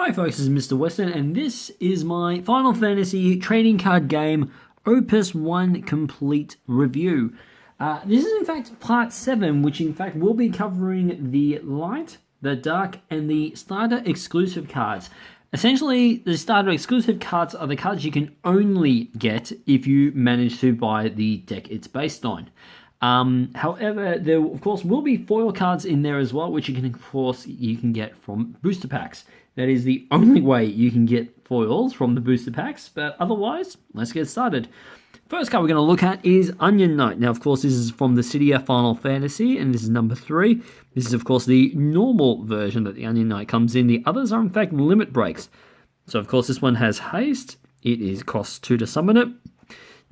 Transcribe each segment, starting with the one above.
Hi folks, this is Mr. Weston, and this is my Final Fantasy trading card game Opus 1 complete review. This is in fact part 7, which in fact will be covering the light, the dark, and the starter exclusive cards. Essentially, the starter exclusive cards are the cards you can only get if you manage to buy the deck it's based on. However, there of course will be foil cards in there as well, which you can get from booster packs. That is the only way you can get foils from the booster packs, but otherwise, let's get started. First card we're going to look at is Onion Knight. Now, of course, this is from the City of Final Fantasy, and this is number 3. This is, of course, the normal version that the Onion Knight comes in. The others are, in fact, limit breaks. So, of course, this one has haste. It costs 2 to summon it.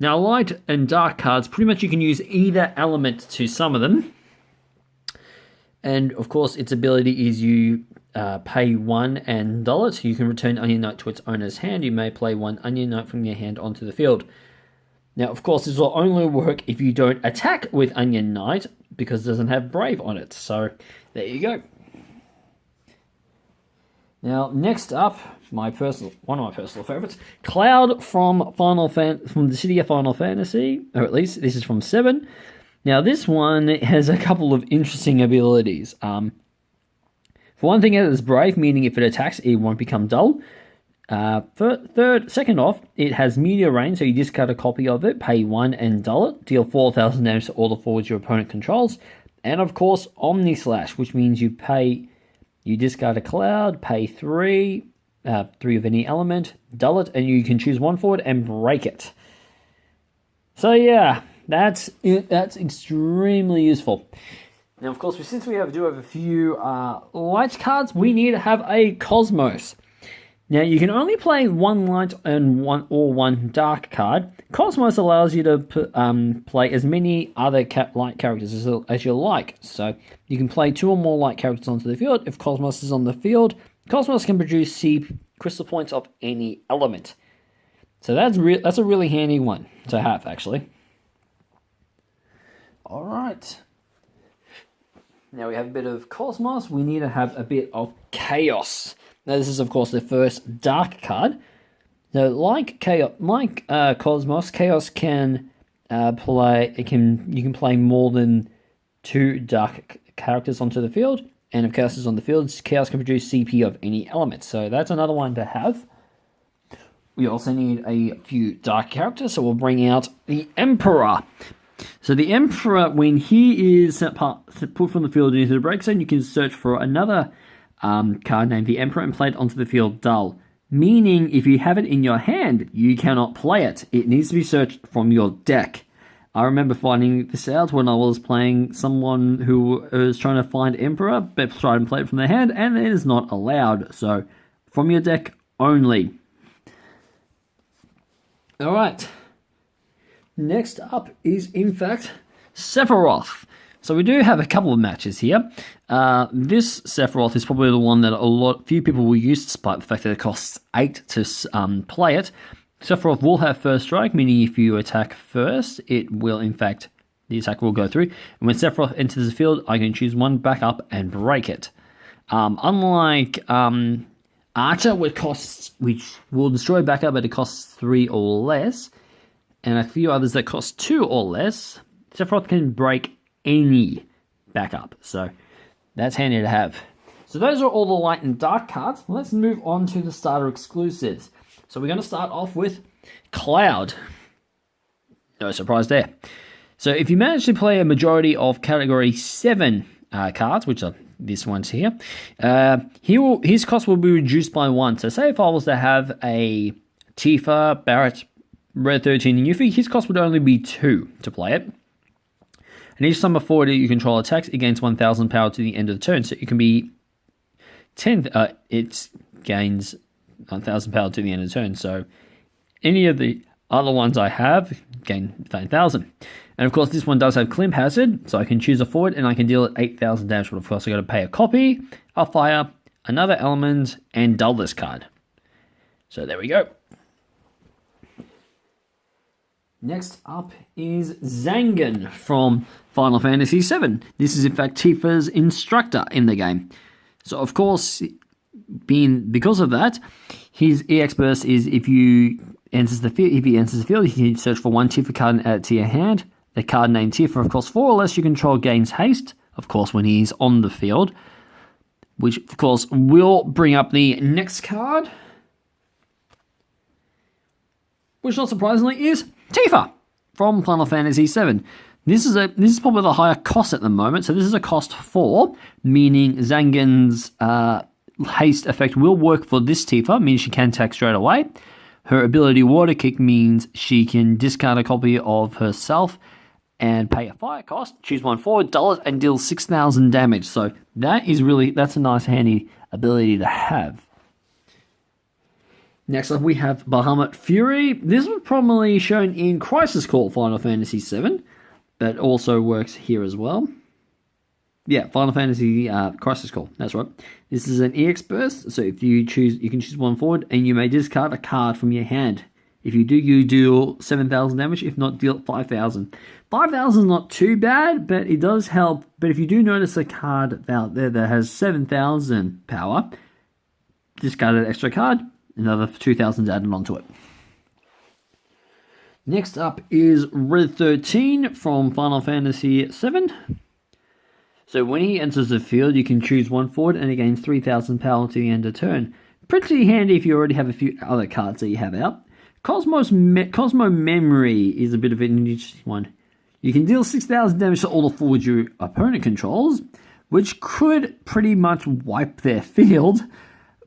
Now, light and dark cards, pretty much you can use either element to summon them. And, of course, its ability is you pay 1 and dull it. You can return Onion Knight to its owner's hand. You may play 1 Onion Knight from your hand onto the field. Now, of course, this will only work if you don't attack with Onion Knight, because it doesn't have Brave on it. So, there you go. Now, next up, one of my personal favorites, Cloud from the City of Final Fantasy, or at least this is from 7. Now, this one has a couple of interesting abilities. For one thing, it is Brave, meaning if it attacks, it won't become dull. Second off, it has Meteor Rain, so you discard a copy of it, pay 1 and dull it, deal 4,000 damage to all the forwards your opponent controls. And of course, Omni Slash, which means you discard a cloud, pay 3 of any element, dull it, and you can choose 1 forward and break it. So yeah, that's extremely useful. Now, of course, since we do have a few light cards, we need to have a Cosmos. Now, you can only play 1 light and 1 dark card. Cosmos allows you to play as many other light characters as you like. So, you can play 2 or more light characters onto the field. If Cosmos is on the field, Cosmos can produce C crystal points of any element. So, that's a really handy one to have, actually. Alright. Now we have a bit of Cosmos. We need to have a bit of Chaos. Now this is, of course, the first dark card. So, like Cosmos, Chaos can you can play more than 2 dark characters onto the field, and if Chaos is on the field, Chaos can produce CP of any element. So that's another one to have. We also need a few dark characters, so we'll bring out the Emperor. So the Emperor, when he is put from the field into the break zone, you can search for another card named the Emperor and play it onto the field dull. Meaning, if you have it in your hand, you cannot play it. It needs to be searched from your deck. I remember finding this out when I was playing someone who was trying to find Emperor, but tried and play it from their hand, and it is not allowed. So, from your deck only. Alright. Next up is, in fact, Sephiroth. So we do have a couple of matches here. This Sephiroth is probably the one that few people will use, despite the fact that it costs 8 to play it. Sephiroth will have first strike, meaning if you attack first, the attack will go through. And when Sephiroth enters the field, I can choose 1 backup and break it. Unlike Archer, which will destroy backup, but it costs 3 or less, and a few others that cost 2 or less, Sephiroth can break any backup. So that's handy to have. So those are all the light and dark cards. Let's move on to the starter exclusives. So we're going to start off with Cloud. No surprise there. So if you manage to play a majority of category 7 cards, which are this one's here, his cost will be reduced by 1. So say if I was to have a Tifa, Barret, Red 13 and Yuffie, his cost would only be 2 to play it. And each time a forward you control attacks, it gains 1,000 power to the end of the turn. So it can be 10. It gains 1,000 power to the end of the turn. So any of the other ones I have gain 9,000. And of course, this one does have Climp Hazard, so I can choose a forward and I can deal at 8,000 damage. But of course, I got to pay a copy, a fire, another element, and dull this card. So there we go. Next up is Zangan from Final Fantasy VII. This is in fact Tifa's instructor in the game. So of course, because of that, his EX burst is if he enters the field, you can search for one Tifa card and add it to your hand. The card named Tifa, of course, 4 or less you control gains haste, of course, when he's on the field, which, of course, will bring up the next card, which, not surprisingly, is Tifa from Final Fantasy VII. This is probably the higher cost at the moment, so this is a cost 4, meaning Zangan's haste effect will work for this Tifa, meaning she can attack straight away. Her ability Water Kick means she can discard a copy of herself and pay a fire cost, choose one forward, dull it, and deal 6,000 damage. So that's a nice handy ability to have. Next up we have Bahamut Fury. This was probably shown in Crisis Core Final Fantasy VII, but also works here as well. Yeah, Final Fantasy Crisis Core, that's right. This is an EX burst, so if you can choose one forward, and you may discard a card from your hand. If you do, you deal 7,000 damage. If not, deal 5,000. 5,000 is not too bad, but it does help. But if you do notice a card out there that has 7,000 power, discard an extra card, another 2,000 is added onto it. Next up is Red 13 from Final Fantasy VII. So when he enters the field, you can choose one forward and it gains 3,000 power to the end of turn. Pretty handy if you already have a few other cards that you have out. Cosmo Memory is a bit of an interesting one. You can deal 6,000 damage to all the forwards your opponent controls, which could pretty much wipe their field,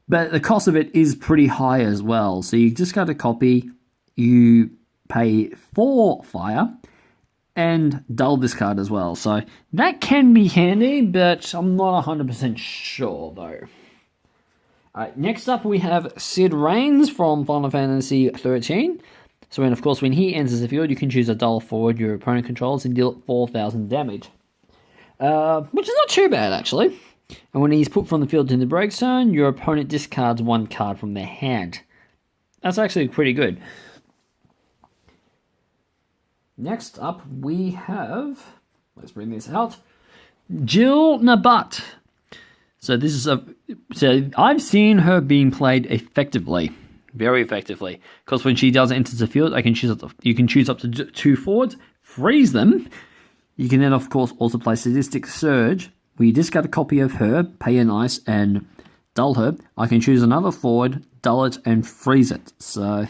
but the cost of it is pretty high as well. So you just got a copy, you pay 4 fire, and dull this card as well. So that can be handy, but I'm not 100% sure though. Alright, next up we have Sid Reigns from Final Fantasy XIII. So when he enters the field, you can choose a dull forward your opponent controls and deal 4,000 damage. Which is not too bad, actually. And when he's put from the field in the break zone, your opponent discards one card from their hand. That's actually pretty good. Next up we have, let's bring this out, Jill Nabat. So I've seen her being played effectively, very effectively, because when she does enter the field, you can choose up to 2 forwards, freeze them. You can then, of course, also play Sadistic Surge, where you discard a copy of her, pay an ice, and dull her. I can choose another forward, dull it, and freeze it. So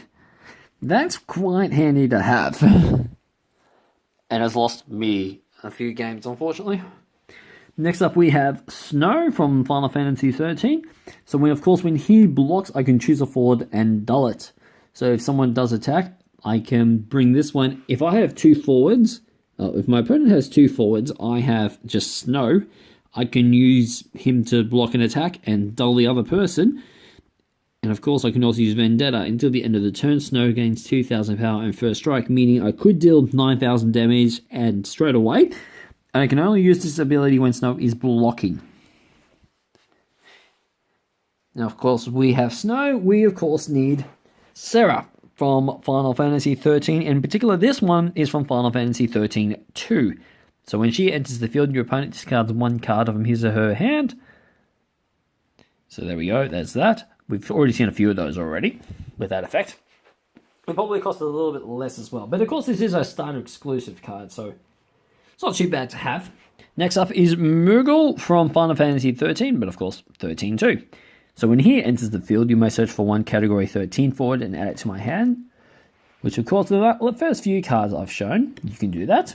that's quite handy to have, and has lost me a few games, unfortunately. Next up we have Snow from Final Fantasy XIII. So when he blocks, I can choose a forward and dull it. So if someone does attack, I can bring this one. If I have 2 forwards, if my opponent has 2 forwards, I have just Snow. I can use him to block an attack and dull the other person. And of course I can also use Vendetta. Until the end of the turn, Snow gains 2,000 power and first strike, meaning I could deal 9,000 damage and straight away. And I can only use this ability when Snow is blocking. Now, of course, we have Snow. We, of course, need Sarah from Final Fantasy XIII. In particular, this one is from Final Fantasy XIII 2. So when she enters the field, your opponent discards one card from his or her hand. So there we go. That's that. We've already seen a few of those already with that effect. It probably costs a little bit less as well. But, of course, this is a starter exclusive card, so it's not too bad to have. Next up is Moogle from Final Fantasy XIII, but of course 13 too. So when he enters the field, you may search for one category 13 forward and add it to my hand. Which of course, the first few cards I've shown, you can do that.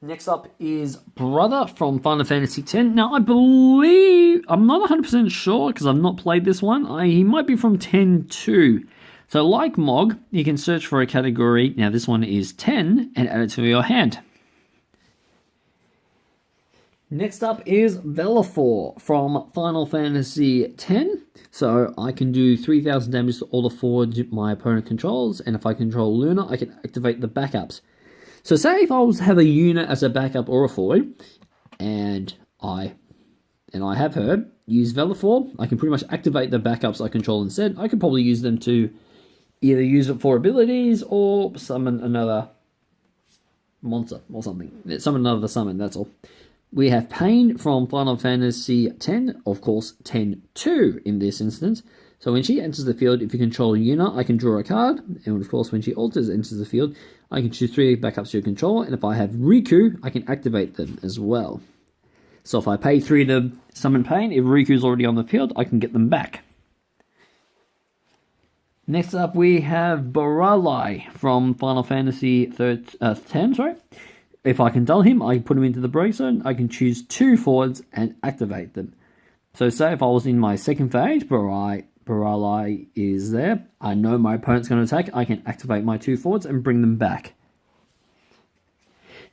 Next up is Brother from Final Fantasy X. Now I believe, I'm not 100% sure because I've not played this one. He might be from 10 too. So like Mog, you can search for a category, now this one is 10, and add it to your hand. Next up is Velafor from Final Fantasy X. So I can do 3,000 damage to all the forwards my opponent controls, and if I control Luna, I can activate the backups. So say if I was to have a unit as a backup or a forward, and I have her, use Velafor, I can pretty much activate the backups I control instead. I could probably use them to either use it for abilities or summon another monster or something. Summon another summon, that's all. we have Pain from Final Fantasy X, of course, 10-2 in this instance. So when she enters the field, if you control Yuna, I can draw a card. And of course, when she enters the field, I can choose 3 backups to your control. And if I have Riku, I can activate them as well. So if I pay 3 to summon Pain, if Riku's already on the field, I can get them back. Next up, we have Boralai from Final Fantasy X. If I can dull him, I put him into the break zone. I can choose 2 forwards and activate them. So say if I was in my second phase, Boralai is there. I know my opponent's going to attack. I can activate my 2 forwards and bring them back.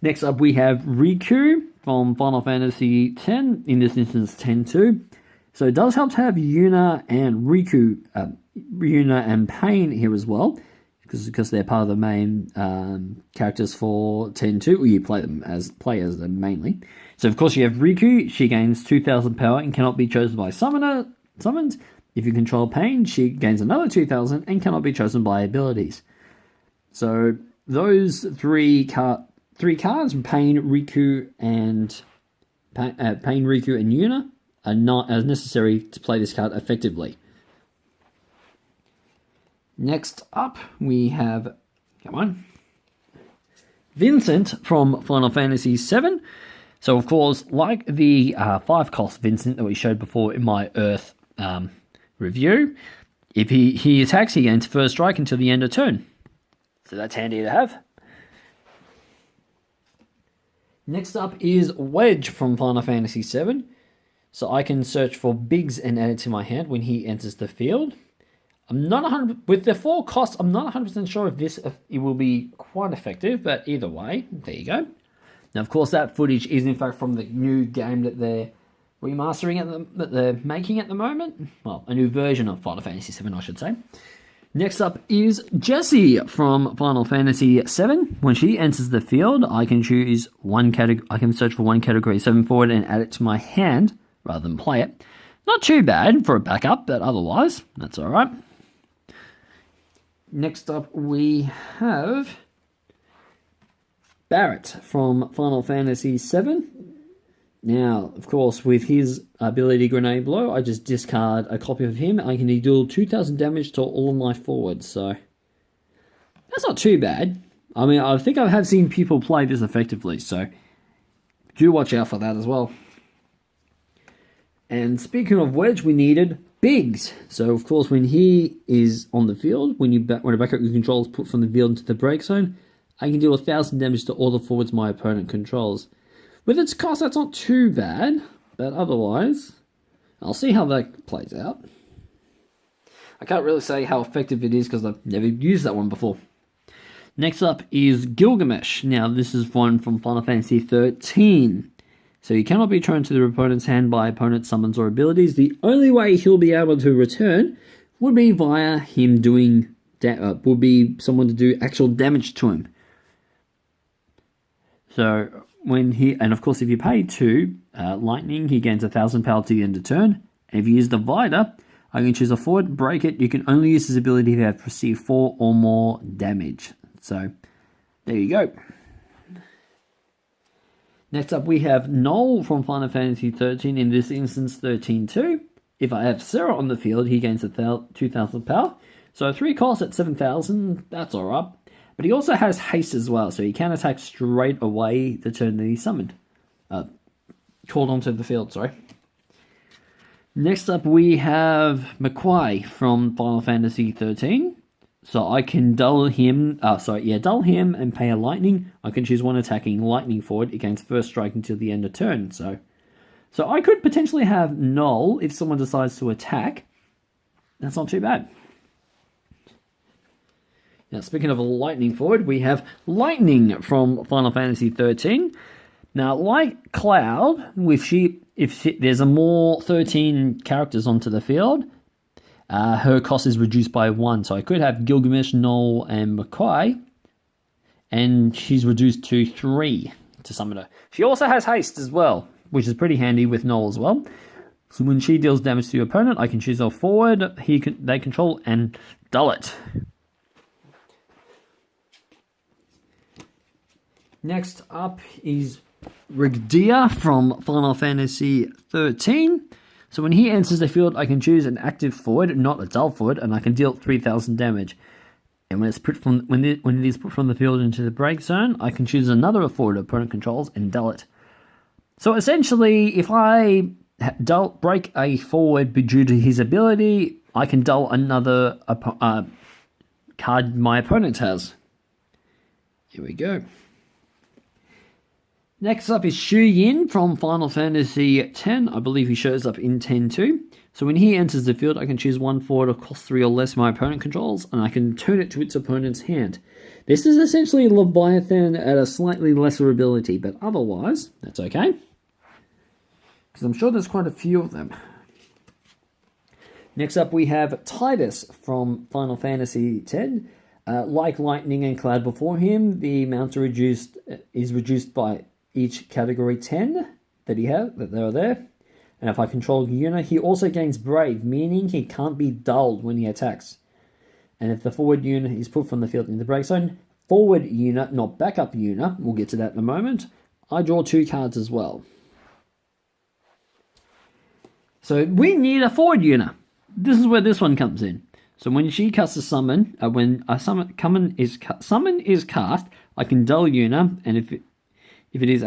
Next up, we have Riku from Final Fantasy X. In this instance, 10-2. So it does help to have Yuna and Riku, Yuna and Pain here as well, because they're part of the main characters for 10-2. Well, you play as them mainly. So of course you have Riku. She gains 2,000 power and cannot be chosen by summons. If you control Pain, she gains another 2,000 and cannot be chosen by abilities. So those three cards, Pain, Riku, and Yuna, are not as necessary to play this card effectively. Next up, we have Vincent from Final Fantasy VII. So of course, like the 5-cost Vincent that we showed before in my Earth review, if he attacks, he gains first strike until the end of turn. So that's handy to have. Next up is Wedge from Final Fantasy VII. So I can search for Biggs and add it to my hand when he enters the field. I'm not 100 with the 4 costs. I'm not 100% sure if it will be quite effective, but either way, there you go. Now, of course, that footage is in fact from the new game that they're remastering that they're making at the moment. Well, a new version of Final Fantasy VII, I should say. Next up is Jessie from Final Fantasy VII. When she enters the field, I can choose one category. I can search for one category 7 forward and add it to my hand rather than play it. Not too bad for a backup, but otherwise, that's all right. Next up, we have Barrett from Final Fantasy VII. Now, of course, with his ability Grenade Blow, I just discard a copy of him. I can deal 2,000 damage to all of my forwards, so that's not too bad. I mean, I think I have seen people play this effectively, so do watch out for that as well. And speaking of Wedge, we needed Biggs. So, of course, when he is on the field, when a backup you control is put from the field into the break zone, I can deal 1,000 damage to all the forwards my opponent controls. With its cost, that's not too bad, but otherwise, I'll see how that plays out. I can't really say how effective it is because I've never used that one before. Next up is Gilgamesh. Now, this is one from Final Fantasy XIII. So he cannot be thrown to the opponent's hand by opponent summons or abilities. The only way he'll be able to return would be via him doing would be someone to do actual damage to him. So and of course if you pay 2 lightning, he gains 1,000 power to the end of turn. And if you use Divider, I can choose a forward, break it. You can only use his ability to have receive 4 or more damage. So there you go. Next up, we have Noel from Final Fantasy XIII, in this instance 13-2. If I have Sarah on the field, he gains 2,000 power. So 3 costs at 7,000, that's alright. But he also has haste as well, so he can attack straight away the turn that he's summoned. Called onto the field, sorry. Next up, we have McQuay from Final Fantasy XIII. So I can dull him and pay a lightning. I can choose one attacking lightning forward against first strike until the end of turn. So I could potentially have Null if someone decides to attack. That's not too bad. Now, speaking of a lightning forward, we have Lightning from Final Fantasy XIII. Now, like Cloud, if there's a more 13 characters onto the field, her cost is reduced by 1. So I could have Gilgamesh, Noel, and McQuay, and she's reduced to 3 to summon her. She also has haste as well, which is pretty handy with Noel as well. So when she deals damage to your opponent, I can choose a forward they control and dull it. Next up is Rigdia from Final Fantasy 13. So when he enters the field, I can choose an active forward, not a dull forward, and I can deal 3,000 damage. And when it's put from when it is put from the field into the break zone, I can choose another forward opponent controls and dull it. So essentially, if I break a forward due to his ability, I can dull another card my opponent has. Here we go. Next up is Shu Yin from Final Fantasy X. I believe he shows up in 10 too. So when he enters the field, I can choose one forward of cost 3 or less my opponent controls, and I can turn it to its opponent's hand. This is essentially Leviathan at a slightly lesser ability, but otherwise, that's okay. Because I'm sure there's quite a few of them. Next up we have Titus from Final Fantasy X. Like Lightning and Cloud before him, the amounts is reduced by each category 10 that they are there. And if I control Yuna, he also gains Brave, meaning he can't be dulled when he attacks. And if the forward Yuna is put from the field in the break zone, forward Yuna, not backup Yuna, we'll get to that in a moment, I draw 2 cards as well. So we need a forward Yuna. This is where this one comes in. So when she casts a summon, when a summon is cast, I can dull Yuna, and if it is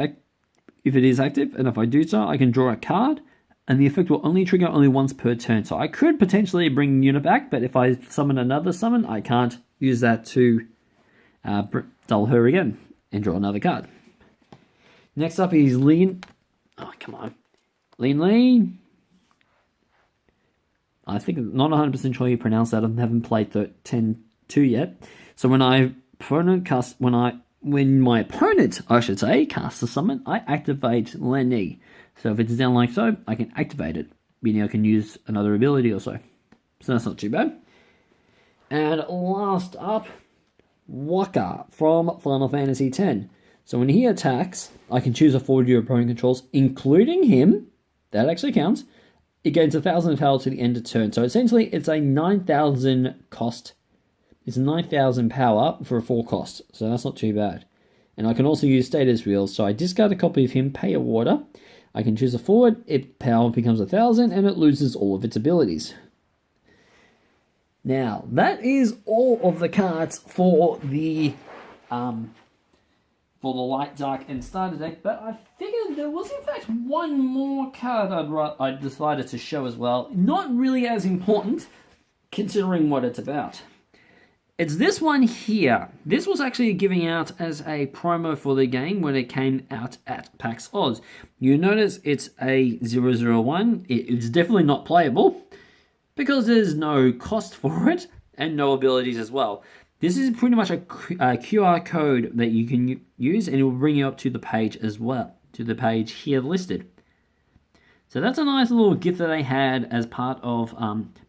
active, and if I do so, I can draw a card, and the effect will only trigger once per turn. So I could potentially bring Yuna back, but if I summon another summon, I can't use that to dull her again and draw another card. Next up is Lean. Oh, come on. Lean. I think I'm not 100% sure you pronounce that. I haven't played 10-2 yet. So when my opponent casts a summon, I activate Lenny. So if it's down like so, I can activate it, meaning I can use another ability or so. So that's not too bad. And last up, Waka from Final Fantasy X. So when he attacks, I can choose a forward your opponent controls, including him. That actually counts. It gains 1,000 power to the end of turn. So essentially, it's a 9,000 cost. It's 9,000 power for a 4 cost. So that's not too bad. And I can also use status wheels. So I discard a copy of him, pay a water. I can choose a forward. Its power becomes 1,000, and it loses all of its abilities. Now that is all of the cards for the light, dark, and starter deck, but I figured there was in fact one more card I decided to show as well. Not really as important, considering what it's about. It's this one here. This was actually giving out as a promo for the game when it came out at PAX Oz. You notice it's a 001. It's definitely not playable because there's no cost for it and no abilities as well. This is pretty much a QR code that you can use, and it will bring you up to the page as well, to the page here listed. So that's a nice little gift that they had as part of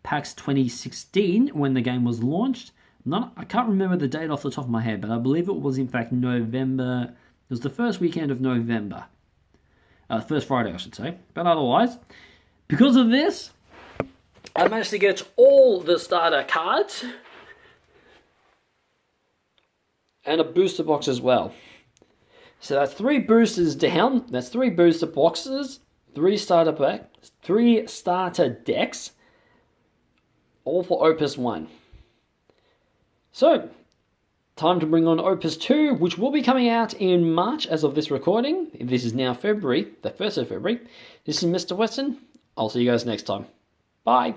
PAX 2016 when the game was launched. I can't remember the date off the top of my head, but I believe it was in fact November. It was the first weekend of November. First Friday, I should say. But otherwise, because of this, I managed to get all the starter cards and a booster box as well. So that's 3 boosters down. That's 3 booster boxes, 3 starter packs, 3 starter decks, all for Opus 1. So, time to bring on Opus 2, which will be coming out in March as of this recording. This is now February, the 1st of February. This is Mr. Weston. I'll see you guys next time. Bye.